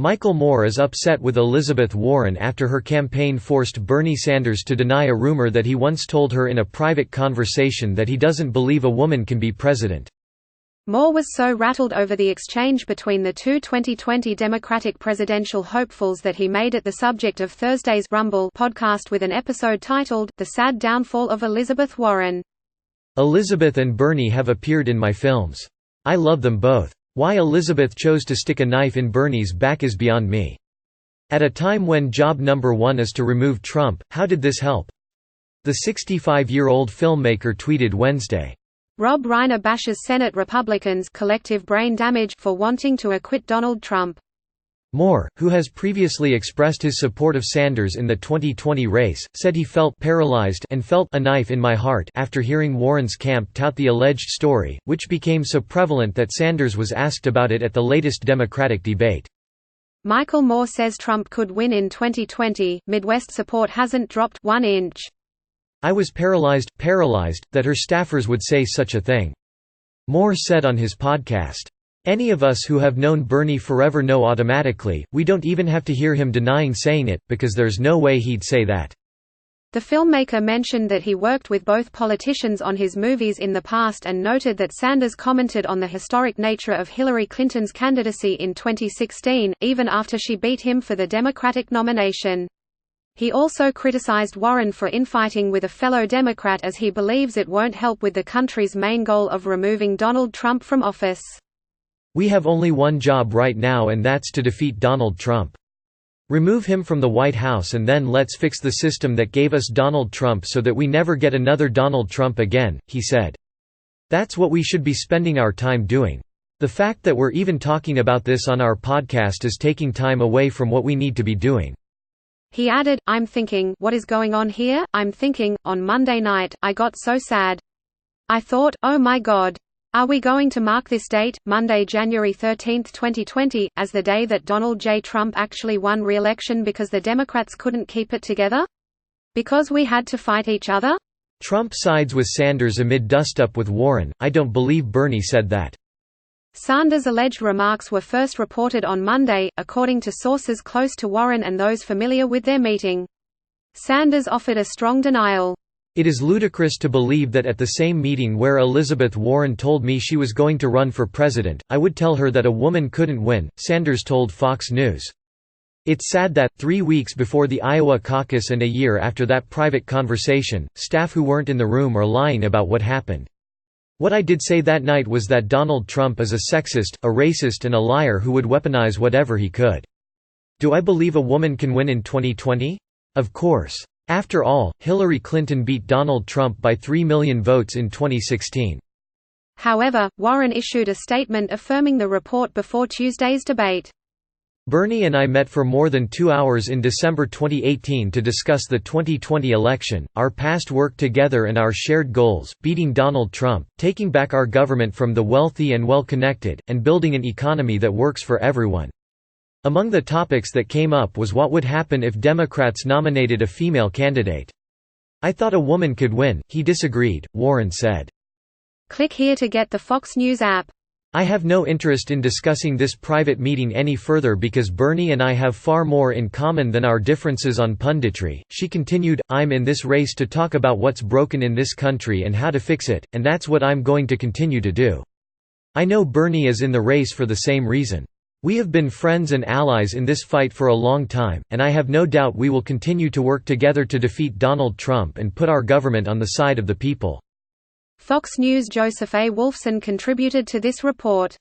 Michael Moore is upset with Elizabeth Warren after her campaign forced Bernie Sanders to deny a rumor that he once told her in a private conversation that he doesn't believe a woman can be president. Moore was so rattled over the exchange between the two 2020 Democratic presidential hopefuls that he made it the subject of Thursday's Rumble podcast with an episode titled, "The Sad Downfall of Elizabeth Warren." Elizabeth and Bernie have appeared in my films. I love them both. Why Elizabeth chose to stick a knife in Bernie's back is beyond me. At a time when job number one is to remove Trump, how did this help? The 65-year-old filmmaker tweeted Wednesday. Rob Reiner bashes Senate Republicans' collective brain damage for wanting to acquit Donald Trump. Moore, who has previously expressed his support of Sanders in the 2020 race, said he felt paralyzed and felt a knife in my heart after hearing Warren's camp tout the alleged story, which became so prevalent that Sanders was asked about it at the latest Democratic debate. Michael Moore says Trump could win in 2020. Midwest support hasn't dropped 1 inch. I was paralyzed, that her staffers would say such a thing. Moore said on his podcast. Any of us who have known Bernie forever know automatically, we don't even have to hear him denying saying it, because there's no way he'd say that. The filmmaker mentioned that he worked with both politicians on his movies in the past and noted that Sanders commented on the historic nature of Hillary Clinton's candidacy in 2016, even after she beat him for the Democratic nomination. He also criticized Warren for infighting with a fellow Democrat as he believes it won't help with the country's main goal of removing Donald Trump from office. We have only one job right now, and that's to defeat Donald Trump. Remove him from the White House and then let's fix the system that gave us Donald Trump so that we never get another Donald Trump again, he said. That's what we should be spending our time doing. The fact that we're even talking about this on our podcast is taking time away from what we need to be doing. He added, I'm thinking, what is going on here? I'm thinking, on Monday night, I got so sad. I thought, oh my God. Are we going to mark this date, Monday, January 13, 2020, as the day that Donald J. Trump actually won re-election because the Democrats couldn't keep it together? Because we had to fight each other? Trump sides with Sanders amid dust-up with Warren. I don't believe Bernie said that. Sanders' alleged remarks were first reported on Monday, according to sources close to Warren and those familiar with their meeting. Sanders offered a strong denial. It is ludicrous to believe that at the same meeting where Elizabeth Warren told me she was going to run for president, I would tell her that a woman couldn't win, Sanders told Fox News. It's sad that, 3 weeks before the Iowa caucus and a year after that private conversation, staff who weren't in the room are lying about what happened. What I did say that night was that Donald Trump is a sexist, a racist and a liar who would weaponize whatever he could. Do I believe a woman can win in 2020? Of course. After all, Hillary Clinton beat Donald Trump by 3 million votes in 2016. However, Warren issued a statement affirming the report before Tuesday's debate. Bernie and I met for more than 2 hours in December 2018 to discuss the 2020 election, our past work together and our shared goals, beating Donald Trump, taking back our government from the wealthy and well-connected, and building an economy that works for everyone. Among the topics that came up was what would happen if Democrats nominated a female candidate. I thought a woman could win. He disagreed, Warren said. Click here to get the Fox News app. I have no interest in discussing this private meeting any further because Bernie and I have far more in common than our differences on punditry, she continued. I'm in this race to talk about what's broken in this country and how to fix it, and that's what I'm going to continue to do. I know Bernie is in the race for the same reason. We have been friends and allies in this fight for a long time, and I have no doubt we will continue to work together to defeat Donald Trump and put our government on the side of the people. Fox News' Joseph A. Wolfson contributed to this report.